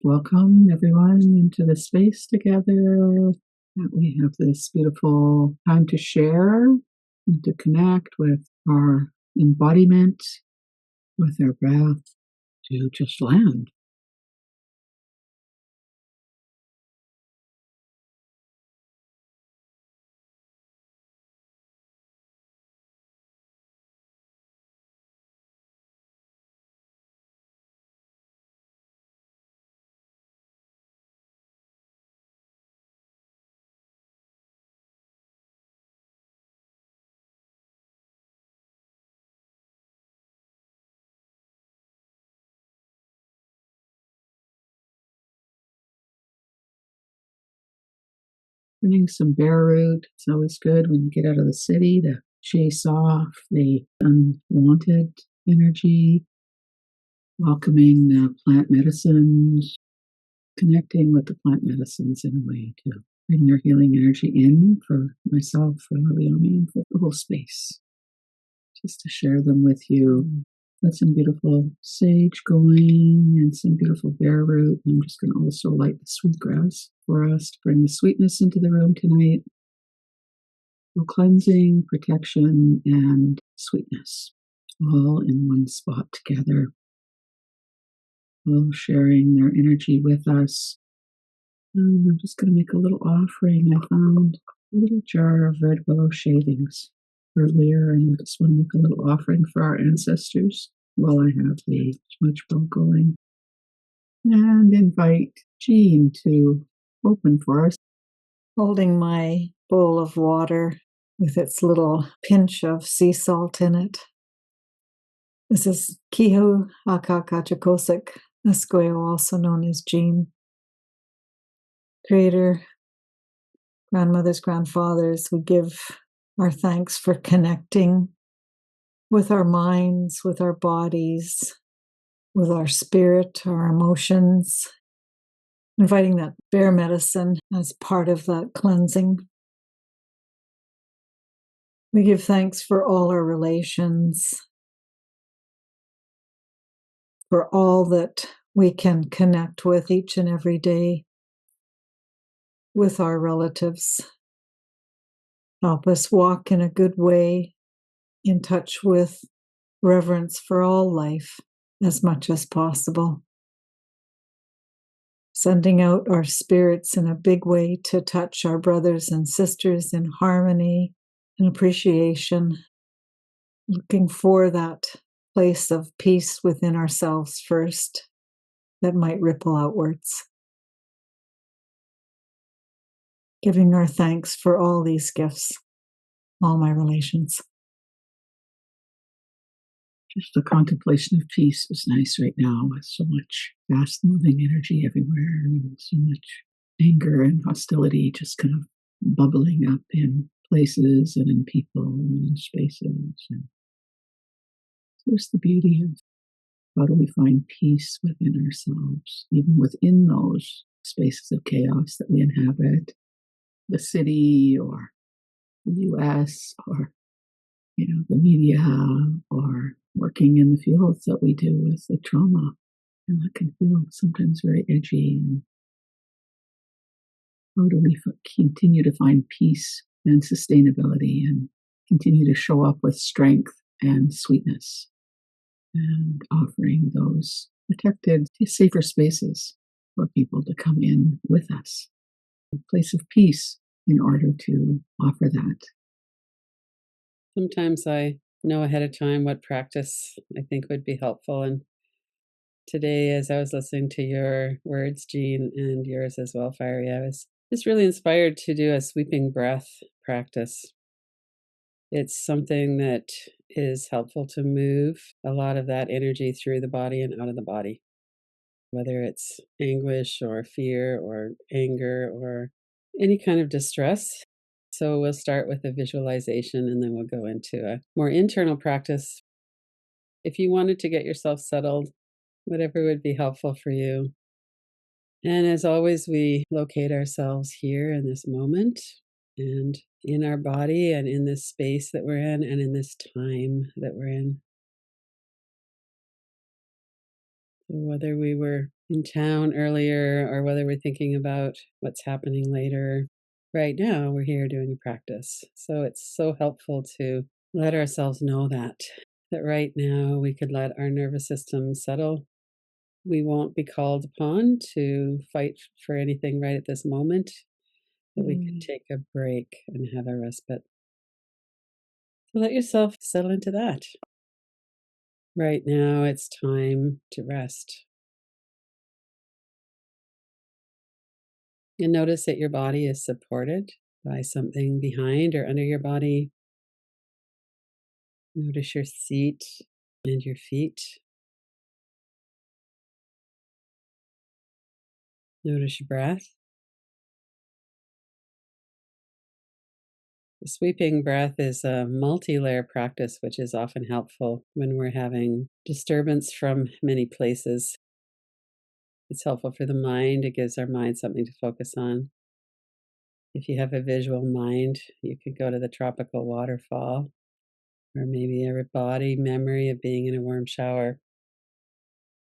Welcome everyone into the space together. That we have this beautiful time to share and to connect with our embodiment, with our breath, to just land. Bringing some bare root. It's always good when you get out of the city to chase off the unwanted energy, welcoming the plant medicines, connecting with the plant medicines in a way to bring their healing energy in for myself, for Liliami, and for the whole space. Just to share them with you. Got some beautiful sage going and some beautiful bare root. I'm just going to also light the sweetgrass for us to bring the sweetness into the room tonight. So cleansing, protection, and sweetness all in one spot together. All sharing their energy with us. And I'm just going to make a little offering. I found a little jar of red willow shavings earlier, and I just want to make a little offering for our ancestors while I have the smudge bowl going. And invite Jean to open for us. Holding my bowl of water with its little pinch of sea salt in it. This is Kihu Akakachakosik Esqueo, also known as Jean. Creator, grandmothers, grandfathers, we give our thanks for connecting with our minds, with our bodies, with our spirit, our emotions, inviting that bare medicine as part of that cleansing. We give thanks for all our relations, for all that we can connect with each and every day, with our relatives. Help us walk in a good way, in touch with reverence for all life as much as possible. Sending out our spirits in a big way to touch our brothers and sisters in harmony and appreciation, looking for that place of peace within ourselves first that might ripple outwards. Giving our thanks for all these gifts, all my relations. Just the contemplation of peace is nice right now with so much fast-moving energy everywhere and so much anger and hostility just kind of bubbling up in places and in people and in spaces. And there's the beauty of how do we find peace within ourselves, even within those spaces of chaos that we inhabit, the city or the US or the media, or working in the fields that we do with the trauma. It can feel sometimes very edgy. And how do we continue to find peace and sustainability and continue to show up with strength and sweetness and offering those protected, safer spaces for people to come in with us, a place of peace in order to offer that. Sometimes I know ahead of time what practice I think would be helpful. And today, as I was listening to your words, Jean, and yours as well, Fire, I was just really inspired to do a sweeping breath practice. It's something that is helpful to move a lot of that energy through the body and out of the body, whether it's anguish or fear or anger or any kind of distress. So we'll start with a visualization and then we'll go into a more internal practice. If you wanted to get yourself settled, whatever would be helpful for you. And as always, we locate ourselves here in this moment and in our body and in this space that we're in and in this time that we're in. So whether we were in town earlier, or whether we're thinking about what's happening later. Right now, we're here doing a practice. So it's so helpful to let ourselves know that right now we could let our nervous system settle. We won't be called upon to fight for anything right at this moment, that we could take a break and have a respite. So let yourself settle into that. Right now, it's time to rest. And notice that your body is supported by something behind or under your body. Notice your seat and your feet. Notice your breath. The sweeping breath is a multi-layer practice, which is often helpful when we're having disturbance from many places. It's helpful for the mind. It gives our mind something to focus on. If you have a visual mind, you could go to the tropical waterfall, or maybe a body memory of being in a warm shower.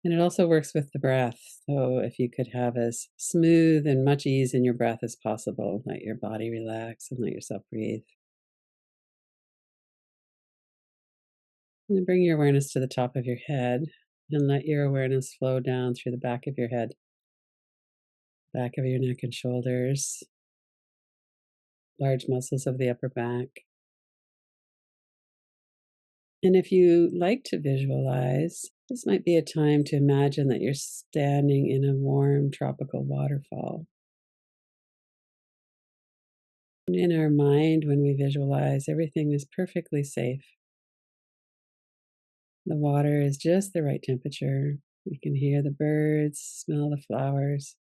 And it also works with the breath. So if you could have as smooth and much ease in your breath as possible, let your body relax and let yourself breathe. And then bring your awareness to the top of your head and let your awareness flow down through the back of your head, back of your neck and shoulders, large muscles of the upper back. And if you like to visualize, this might be a time to imagine that you're standing in a warm tropical waterfall. And in our mind, when we visualize, everything is perfectly safe. The water is just the right temperature. We can hear the birds, smell the flowers.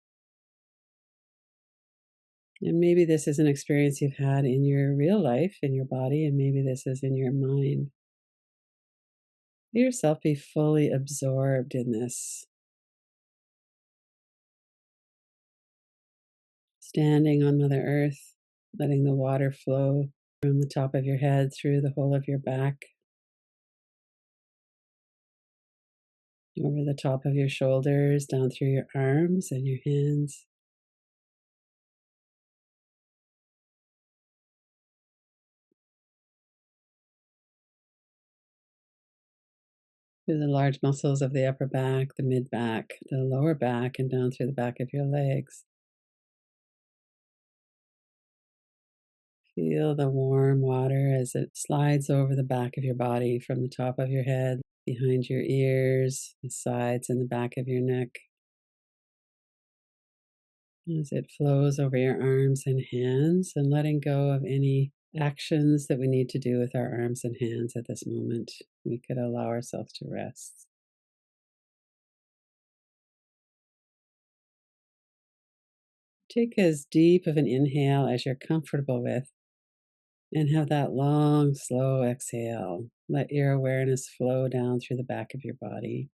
And maybe this is an experience you've had in your real life, in your body, and maybe this is in your mind. Let yourself be fully absorbed in this. Standing on Mother Earth, letting the water flow from the top of your head through the whole of your back, over the top of your shoulders, down through your arms and your hands. Through the large muscles of the upper back, the mid back, the lower back, and down through the back of your legs. Feel the warm water as it slides over the back of your body from the top of your head, behind your ears, the sides and the back of your neck. As it flows over your arms and hands, and letting go of any actions that we need to do with our arms and hands at this moment. We could allow ourselves to rest. Take as deep of an inhale as you're comfortable with, and have that long, slow exhale. Let your awareness flow down through the back of your body.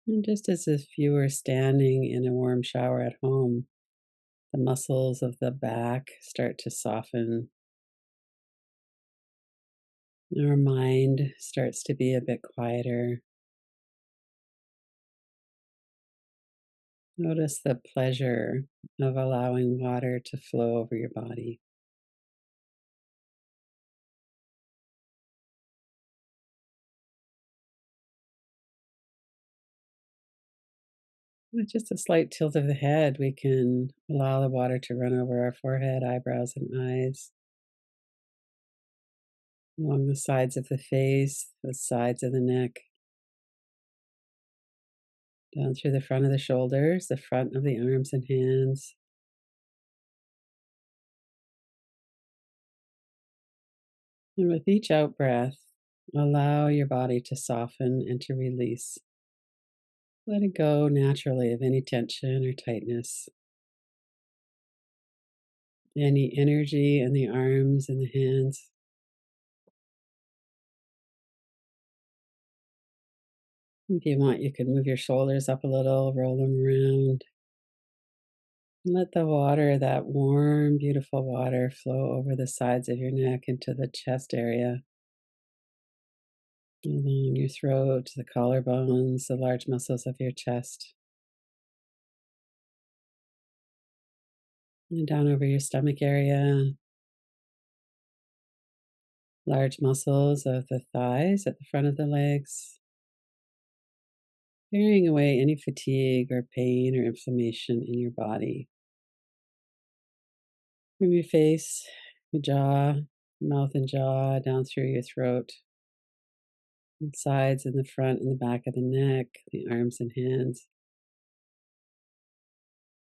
And just as if you were standing in a warm shower at home, the muscles of the back start to soften. Our mind starts to be a bit quieter. Notice the pleasure of allowing water to flow over your body. With just a slight tilt of the head, we can allow the water to run over our forehead, eyebrows, and eyes, along the sides of the face, the sides of the neck, down through the front of the shoulders, the front of the arms and hands. And with each out breath, allow your body to soften and to release. Let it go naturally of any tension or tightness, any energy in the arms and the hands. If you want, you can move your shoulders up a little, roll them around. Let the water, that warm, beautiful water, flow over the sides of your neck into the chest area. along your throat, the collarbones, the large muscles of your chest, and down over your stomach area, large muscles of the thighs at the front of the legs, clearing away any fatigue or pain or inflammation in your body. From your face, your jaw, mouth and jaw, down through your throat, and sides and the front and the back of the neck, the arms and hands.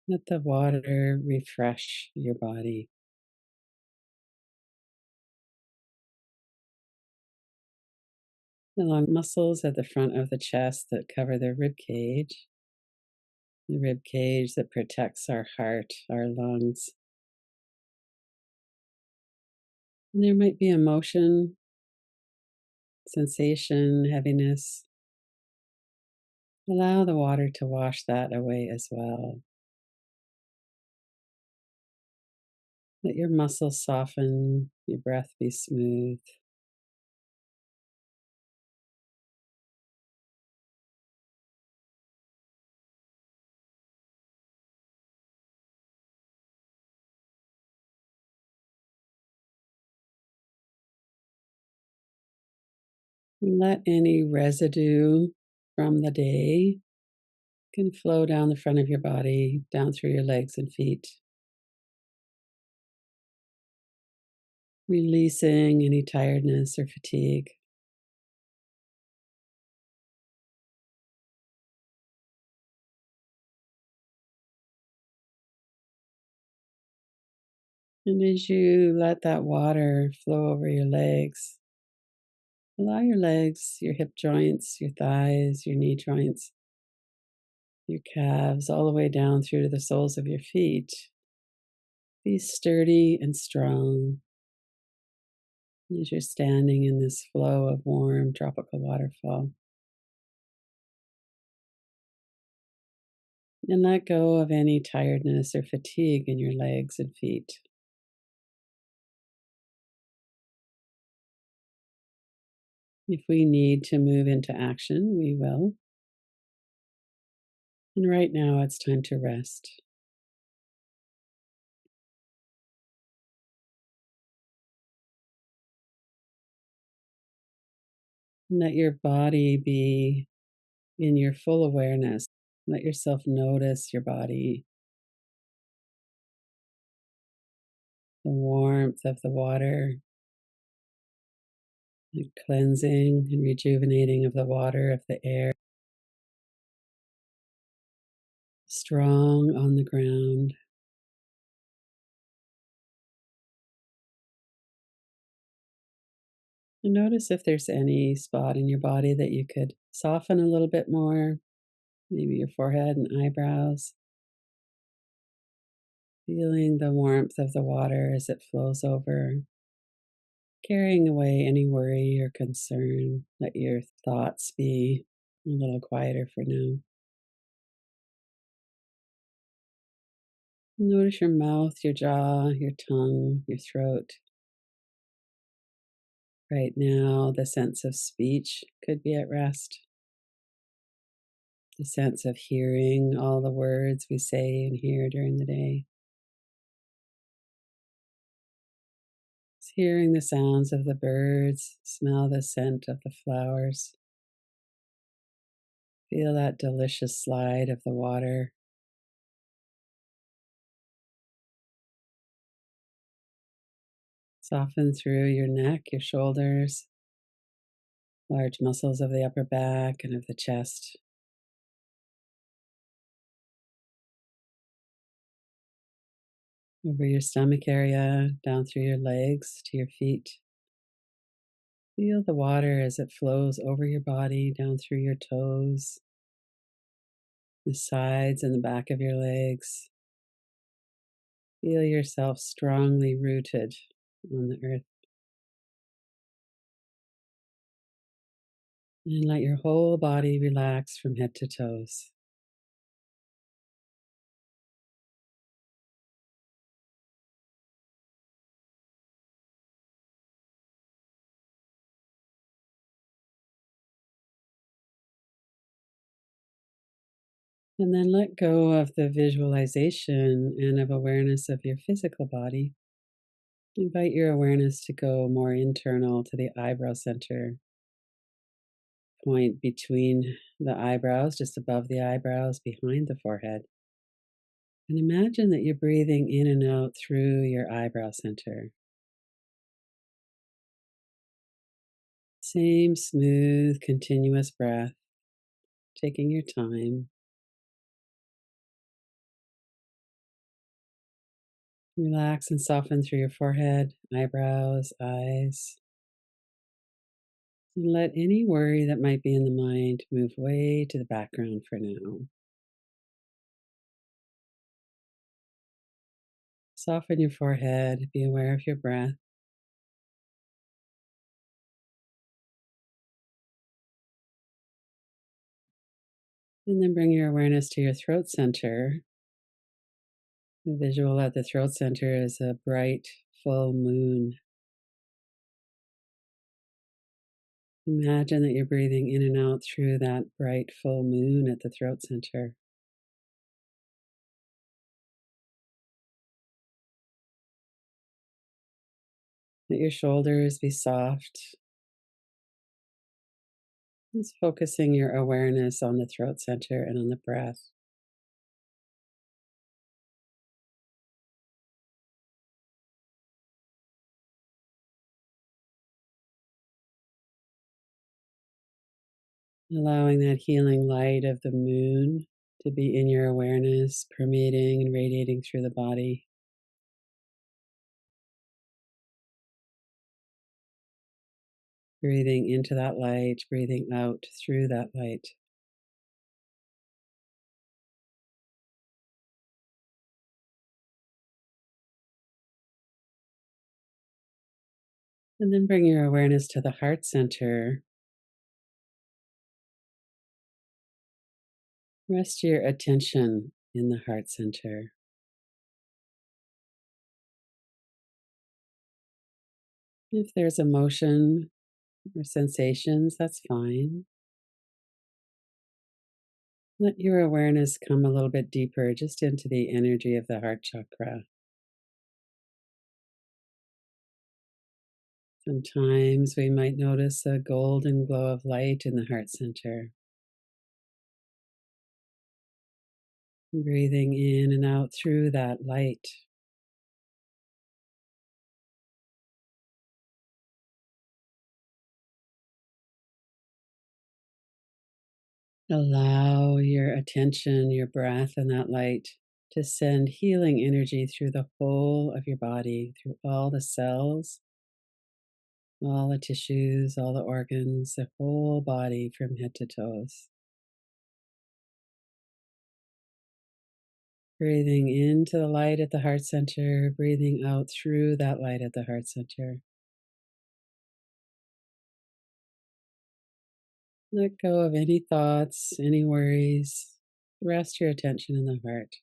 Let the water refresh your body. The long muscles at the front of the chest that cover the rib cage that protects our heart, our lungs. And there might be emotion, sensation, heaviness. Allow the water to wash that away as well. Let your muscles soften, your breath be smooth. Let any residue from the day can flow down the front of your body, down through your legs and feet, releasing any tiredness or fatigue. And as you let that water flow over your legs, allow your legs, your hip joints, your thighs, your knee joints, your calves, all the way down through to the soles of your feet. Be sturdy and strong as you're standing in this flow of warm tropical waterfall. And let go of any tiredness or fatigue in your legs and feet. If we need to move into action, we will. And right now, it's time to rest. Let your body be in your full awareness. Let yourself notice your body, the warmth of the water, the cleansing and rejuvenating of the water, of the air. Strong on the ground. And notice if there's any spot in your body that you could soften a little bit more, maybe your forehead and eyebrows. Feeling the warmth of the water as it flows over, carrying away any worry or concern. Let your thoughts be a little quieter for now. Notice your mouth, your jaw, your tongue, your throat. Right now, the sense of speech could be at rest. The sense of hearing all the words we say and hear during the day. It's hearing the sounds of the birds, smell the scent of the flowers. Feel that delicious slide of the water. Soften through your neck, your shoulders, large muscles of the upper back and of the chest. Over your stomach area, down through your legs to your feet. Feel the water as it flows over your body, down through your toes, the sides and the back of your legs. Feel yourself strongly rooted on the earth. And let your whole body relax from head to toes. And then let go of the visualization and of awareness of your physical body. Invite your awareness to go more internal to the eyebrow center, point between the eyebrows, just above the eyebrows, behind the forehead. And imagine that you're breathing in and out through your eyebrow center. Same smooth, continuous breath, taking your time. Relax and soften through your forehead, eyebrows, eyes. And let any worry that might be in the mind move way to the background for now. Soften your forehead, be aware of your breath. And then bring your awareness to your throat center. The visual at the throat center is a bright, full moon. Imagine that you're breathing in and out through that bright, full moon at the throat center. Let your shoulders be soft. Just focusing your awareness on the throat center and on the breath. Allowing that healing light of the moon to be in your awareness, permeating and radiating through the body. Breathing into that light, breathing out through that light. And then bring your awareness to the heart center. Rest your attention in the heart center. If there's emotion or sensations, that's fine. Let your awareness come a little bit deeper, just into the energy of the heart chakra. Sometimes we might notice a golden glow of light in the heart center. Breathing in and out through that light. Allow your attention, your breath, and that light to send healing energy through the whole of your body, through all the cells, all the tissues, all the organs, the whole body from head to toes. Breathing into the light at the heart center, breathing out through that light at the heart center. Let go of any thoughts, any worries. Rest your attention in the heart.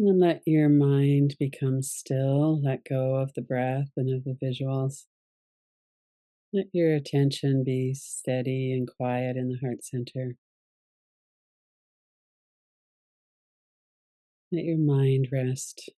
And let your mind become still. Let go of the breath and of the visuals. Let your attention be steady and quiet in the heart center. Let your mind rest.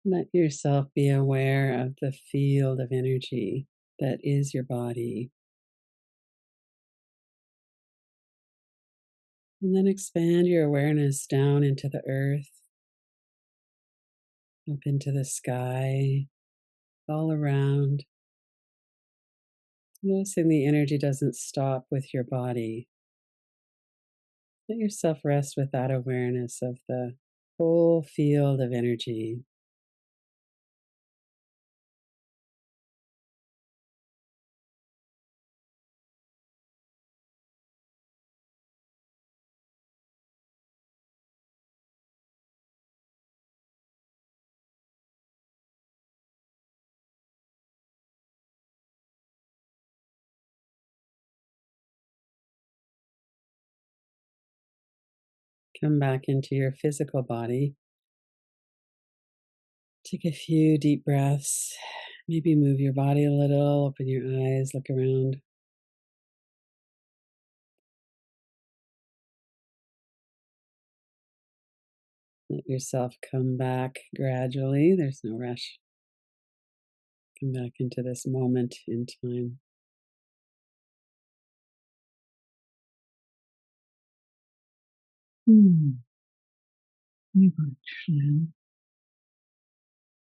Let yourself be aware of the field of energy that is your body. And then expand your awareness down into the earth, up into the sky, all around. Noticing the energy doesn't stop with your body. Let yourself rest with that awareness of the whole field of energy. Come back into your physical body. Take a few deep breaths. Maybe move your body a little, open your eyes, look around. Let yourself come back gradually. There's no rush. Come back into this moment in time. Very much, Lynn.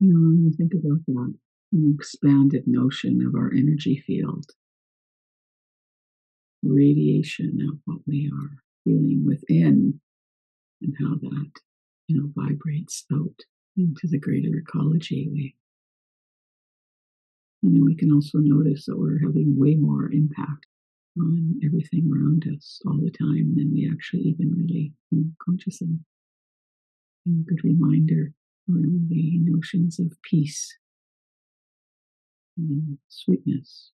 When you think about that expanded notion of our energy field, radiation of what we are feeling within, and how that, vibrates out into the greater ecology, we can also notice that we're having way more impact on everything around us all the time than we actually even really conscious of. A good reminder around the notions of peace and sweetness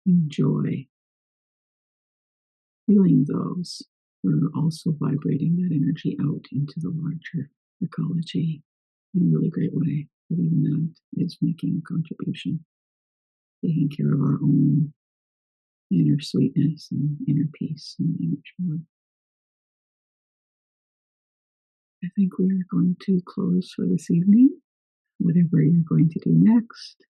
and joy. Feeling those, we're also vibrating that energy out into the larger ecology in a really great way. But even that is making a contribution, taking care of our own inner sweetness and inner peace and inner joy. I think we are going to close for this evening. Whatever you're going to do next,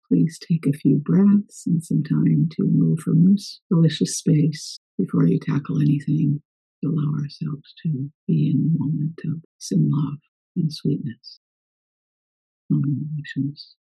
please take a few breaths and some time to move from this delicious space before you tackle anything. Allow ourselves to be in the moment of some love and sweetness. Relations.